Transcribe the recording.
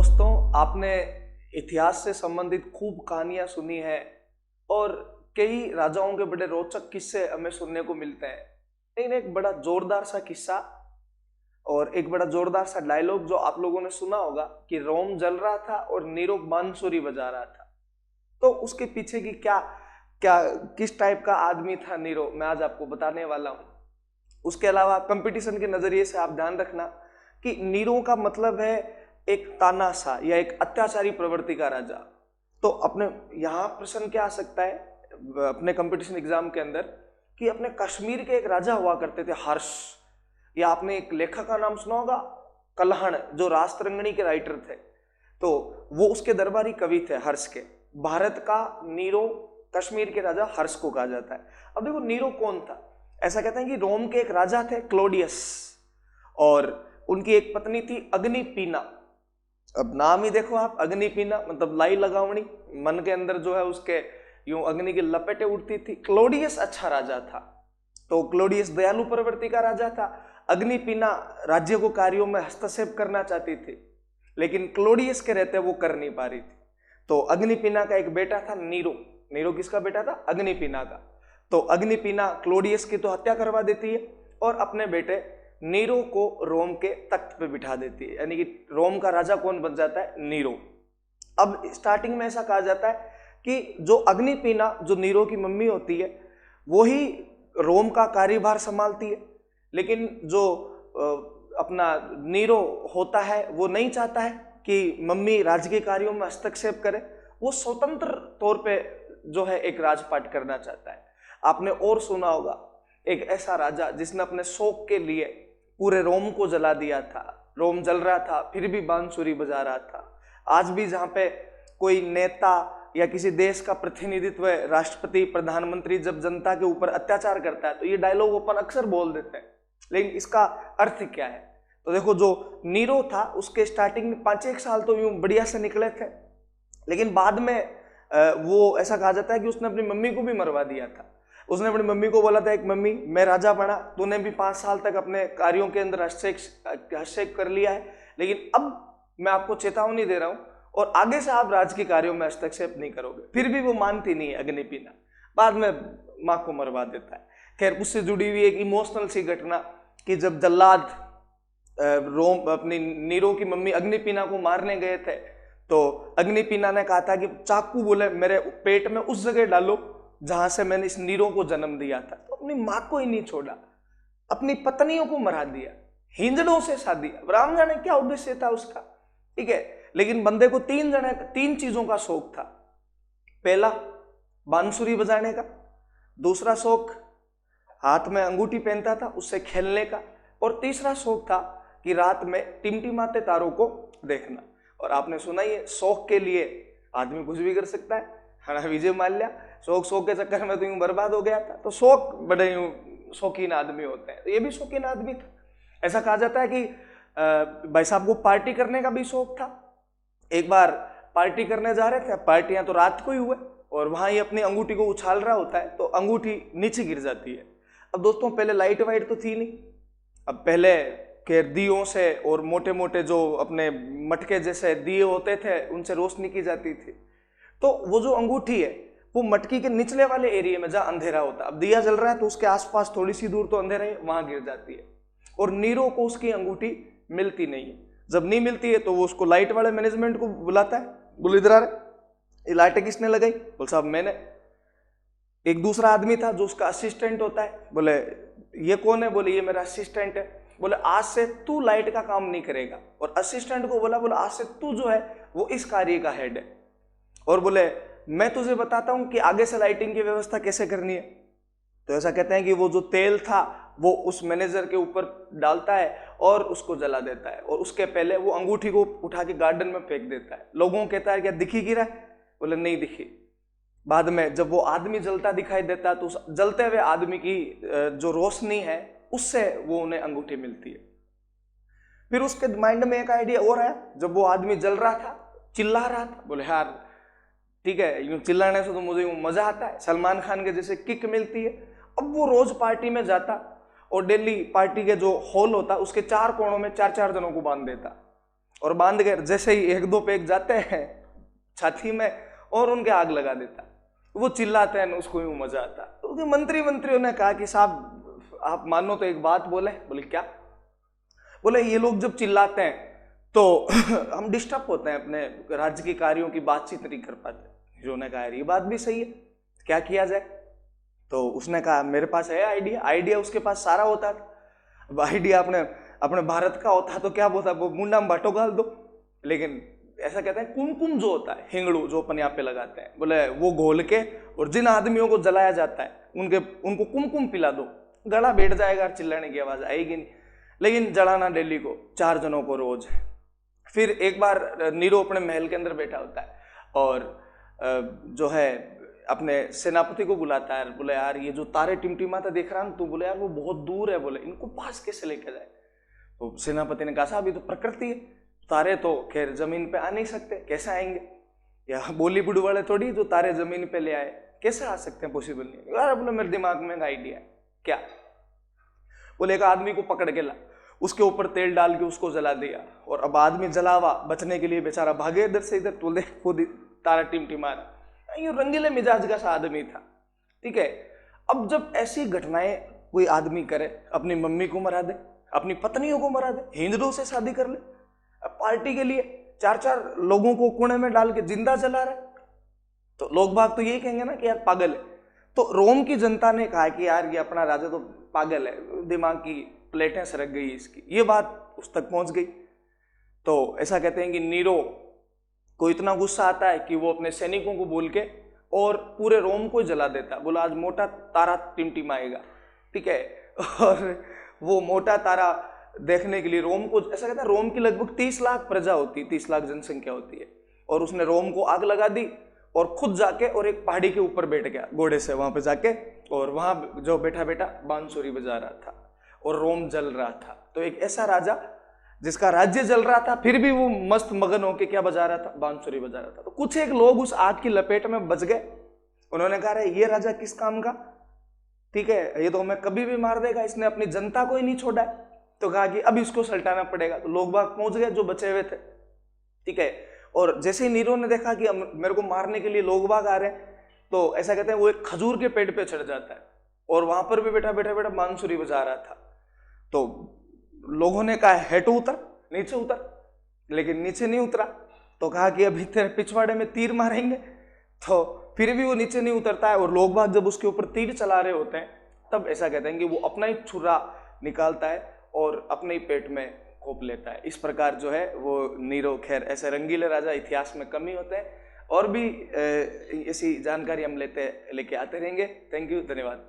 दोस्तों, आपने इतिहास से संबंधित खूब कहानियां सुनी है और कई राजाओं के बड़े रोचक किस्से हमें सुनने को मिलते हैं। लेकिन एक बड़ा जोरदार सा किस्सा और एक बड़ा जोरदार सा डायलॉग जो आप लोगों ने सुना होगा कि रोम जल रहा था और नीरो बांसुरी बजा रहा था। तो उसके पीछे की क्या क्या किस टाइप का आदमी था नीरो, मैं आज आपको बताने वाला हूं। उसके अलावा कंपटीशन के नजरिए से आप ध्यान रखना कि नीरो का मतलब है एक तानाशाह या एक अत्याचारी प्रवृत्ति का राजा। तो अपने यहाँ प्रश्न क्या आ सकता है अपने कंपटीशन एग्जाम के अंदर कि अपने कश्मीर के एक राजा हुआ करते थे हर्ष, या आपने एक लेखक का नाम सुना होगा कल्हण, जो रास्तरंगिणी के राइटर थे। तो वो उसके दरबारी कवि थे हर्ष के। भारत का नीरो, कश्मीर के राजा हर्ष को कहा जाता है। अब देखो नीरो कौन था। ऐसा कहते हैं कि रोम के एक राजा थे क्लोडियस और उनकी एक पत्नी थी अग्निपीना। अब नाम ही देखो आप, अग्निपीना मतलब लाई लगावणी, मन के अंदर जो है उसके यूं अग्नि की लपेटें उठती थी। क्लोडियस अच्छा राजा था, तो क्लोडियस दयालु प्रवृत्ति का राजा था। अग्निपीना राज्य को कार्यों में हस्तक्षेप करना चाहती थी, लेकिन क्लोडियस के रहते वो कर नहीं पा रही थी। तो अग्निपीना का एक बेटा था नीरो। नीरो किसका बेटा था? अग्निपीना का। तो अग्निपीना क्लोडियस की तो हत्या करवा देती है और अपने बेटे नीरो को रोम के तख्त पे बिठा देती है, यानी कि रोम का राजा कौन बन जाता है? नीरो। अब स्टार्टिंग में ऐसा कहा जाता है कि जो अग्निपीना, जो नीरो की मम्मी होती है, वो ही रोम का कार्यभार संभालती है। लेकिन जो अपना नीरो होता है वो नहीं चाहता है कि मम्मी राजकीय कार्यों में हस्तक्षेप करे। वो स्वतंत्र तौर पे जो है एक राजपाट करना चाहता है। आपने और सुना होगा एक ऐसा राजा जिसने अपने शौक के लिए पूरे रोम को जला दिया था। रोम जल रहा था फिर भी बांसुरी बजा रहा था। आज भी जहां पे कोई नेता या किसी देश का प्रतिनिधित्व, राष्ट्रपति, प्रधानमंत्री जब जनता के ऊपर अत्याचार करता है तो ये डायलॉग अपन अक्सर बोल देते हैं, लेकिन इसका अर्थ क्या है? तो देखो, जो नीरो था उसके स्टार्टिंग में 5-1 साल तो यूं बढ़िया से निकले थे, लेकिन बाद में वो ऐसा कहा जाता है कि उसने अपनी मम्मी को भी मरवा दिया था। उसने अपनी मम्मी को बोला था, एक मम्मी मैं राजा बना, तूने भी 5 साल तक अपने कार्यों के अंदर हस्तक्षेप कर लिया है, लेकिन अब मैं आपको चेतावनी दे रहा हूं और आगे से आप राजकीय कार्यों में हस्तक्षेप नहीं करोगे। फिर भी वो मानती नहीं है अग्निपीना, बाद में माँ को मरवा देता है। खैर, उससे जुड़ी हुई एक इमोशनल सी घटना कि जब जल्लाद रोम अपनी नीरो की मम्मी अग्निपीना को मारने गए थे तो अग्निपीना ने कहा था कि चाकू बोले मेरे पेट में उस जगह डालो जहां से मैंने इस नीरो को जन्म दिया था। तो अपनी माँ को ही नहीं छोड़ा, अपनी पत्नियों को मरा दिया, हिंजड़ों से शादी। राम जाने क्या उद्देश्य था उसका, ठीक है। लेकिन बंदे को 3 चीजों का शौक था। पहला बांसुरी बजाने का, दूसरा शौक हाथ में अंगूठी पहनता था उससे खेलने का, और तीसरा शौक था कि रात में टिमटिमाते तारों को देखना। और आपने सुना ही है, शौक के लिए आदमी कुछ भी कर सकता है ना। विजय माल्या शौक के चक्कर में तो यूं बर्बाद हो गया था। तो शौक बड़े यूं शौकीन आदमी होते हैं, तो ये भी शौकीन आदमी था। ऐसा कहा जाता है कि भाई साहब को पार्टी करने का भी शौक था। एक बार पार्टी करने जा रहे थे, पार्टियां तो रात को ही हुए और वहां ही अपनी अंगूठी को उछाल रहा होता है तो अंगूठी नीचे गिर जाती है। अब दोस्तों, पहले लाइट वाइट तो थी नहीं। अब पहले के दियों से और मोटे मोटे जो अपने मटके जैसे दिए होते थे उनसे रोशनी की जाती थी। तो वो जो अंगूठी है वो मटकी के निचले वाले एरिया में जहां अंधेरा होता है, अब दिया जल रहा है तो उसके आसपास थोड़ी सी दूर तो अंधेरा है, वहां गिर जाती है और नीरो को उसकी अंगूठी मिलती नहीं है। जब नहीं मिलती है तो वो उसको लाइट वाले मैनेजमेंट को बुलाता है, बोले इधर आ रहे, ये लाइटें किसने लगाई? बोल साहब मैंने। एक दूसरा आदमी था जो उसका असिस्टेंट होता है, बोले ये कौन है? बोले ये मेरा असिस्टेंट है। बोले आज से तू लाइट का काम नहीं करेगा। और असिस्टेंट को बोला आज से तू जो है वो इस कार्य का हेड है, और बोले मैं तुझे बताता हूं कि आगे से लाइटिंग की व्यवस्था कैसे करनी है। तो ऐसा कहते हैं कि वो जो तेल था वो उस मैनेजर के ऊपर डालता है और उसको जला देता है, और उसके पहले वो अंगूठी को उठा के गार्डन में फेंक देता है। लोगों को कहता है क्या दिखी गिरा है? बोले नहीं दिखी। बाद में जब वो आदमी जलता दिखाई देता है तो उस जलते हुए आदमी की जो रोशनी है उससे वो उन्हें अंगूठी मिलती है। फिर उसके माइंड में एक आइडिया और आया। जब वो आदमी जल रहा था, चिल्ला रहा था, बोले यार ठीक है, यूं चिल्लाने से तो मुझे यूं मजा आता है, सलमान खान के जैसे किक मिलती है। अब वो रोज पार्टी में जाता और डेली पार्टी के जो हॉल होता उसके 4 कोनों में 4-4 जनों को बांध देता और बांध कर जैसे ही एक दो पेग जाते हैं छाती में और उनके आग लगा देता। वो चिल्लाते हैं, उसको यूं मजा आता। तो मंत्रियों ने कहा कि साहब आप मानो तो एक बात बोले। बोले क्या? बोले ये लोग जब चिल्लाते हैं तो हम डिस्टर्ब होते हैं, अपने राज्य के कार्यों की बातचीत नहीं कर पाते। हीरो ने कहा ये बात भी सही है, क्या किया जाए? तो उसने कहा मेरे पास है आइडिया उसके पास सारा होता था। अब आइडिया अपने भारत का होता तो क्या बोलता, वो मुंडा में बाटो गाल दो। लेकिन ऐसा कहते हैं कुमकुम जो होता है, हिंगड़ू जो अपन यहाँ पे लगाते हैं, बोले वो घोल के और जिन आदमियों को जलाया जाता है उनको कुमकुम पिला दो, गला बैठ जाएगा, चिल्लाने की आवाज आएगी नहीं। लेकिन जलाना डेली को 4 जनों को रोज। फिर एक बार नीरो अपने महल के अंदर बैठा होता है और जो है अपने सेनापति को बुलाता है। बोले यार ये जो तारे टिमटिमाते देख रहा ना तू, बोले यार वो बहुत दूर है, बोले इनको पास कैसे लेके जाए? तो सेनापति ने कहा साहब ये तो प्रकृति है, तारे तो खैर जमीन पे आ नहीं सकते, कैसे आएंगे? या बॉलीवुड वाले थोड़ी जो तारे जमीन पे ले आए, कैसे आ सकते हैं? पॉसिबल नहीं। यार बोले मेरे दिमाग में एक आइडिया है। क्या? बोले एक आदमी को पकड़ के ला, उसके ऊपर तेल डाल के उसको जला दिया, और अब आदमी जला हुआ बचने के लिए बेचारा भागे इधर से इधर, तो देख खुद तारा टिमटिमा रहा। ये रंगीले मिजाज का सा आदमी था, ठीक है। अब जब ऐसी घटनाएं कोई आदमी करे, अपनी मम्मी को मरा दे, अपनी पत्नियों को मरा दे, हिंदुओं से शादी कर ले, पार्टी के लिए 4-4 लोगों को कुएं में डाल के जिंदा जला रहा है, तो लोग बाग तो यही कहेंगे ना कि यार पागल है। तो रोम की जनता ने कहा कि यार ये अपना राजा तो पागल है, दिमाग की प्लेटें सरक गई इसकी, ये बात उस तक पहुंच गई। तो ऐसा कहते हैं कि नीरो को इतना गुस्सा आता है कि वो अपने सैनिकों को बोल के और पूरे रोम को जला देता। बोला आज मोटा तारा टिमटिमाएगा, ठीक है। और वो मोटा तारा देखने के लिए रोम को, ऐसा कहता है रोम की लगभग 30 लाख प्रजा होती है, 30 लाख जनसंख्या होती है, और उसने रोम को आग लगा दी और खुद जाके और एक पहाड़ी के ऊपर बैठ गया घोड़े से वहां पे जाके, और वहां जो बैठा बैठा बांसुरी बजा रहा था और रोम जल रहा था। तो एक ऐसा राजा जिसका राज्य जल रहा था फिर भी वो मस्त मगन होके क्या बजा रहा था? बांसुरी बजा रहा था। तो कुछ एक लोग उस आग की लपेट में बच गए। उन्होंने कहा रे ये राजा किस काम का, ठीक है, ये तो हमें कभी भी मार देगा, इसने अपनी जनता को ही नहीं छोड़ा है। तो कहा कि अब इसको सल्टाना पड़ेगा। तो लोग बाग पहुंच गए जो बचे हुए थे, ठीक है। और जैसे ही नीरो ने देखा कि मेरे को मारने के लिए लोग बाग आ रहे हैं, तो ऐसा कहते हैं वो एक खजूर के पेड़ पे चढ़ जाता है और वहां पर भी बैठा बैठा बांसुरी बजा रहा था। तो लोगों ने कहा हेटू उतर, नीचे उतर, लेकिन नीचे नहीं उतरा। तो कहा कि अभी तेरे पिछवाड़े में तीर मारेंगे, तो फिर भी वो नीचे नहीं उतरता है। और लोग बाग जब उसके ऊपर तीर चला रहे होते हैं तब ऐसा कहते हैं कि वो अपना ही छुरा निकालता है और अपने ही पेट में खोप लेता है। इस प्रकार जो है वो नीरो, खैर ऐसे रंगीले राजा इतिहास में कम ही होते हैं, और भी ऐसी जानकारी हम लेके आते रहेंगे। थैंक यू, धन्यवाद।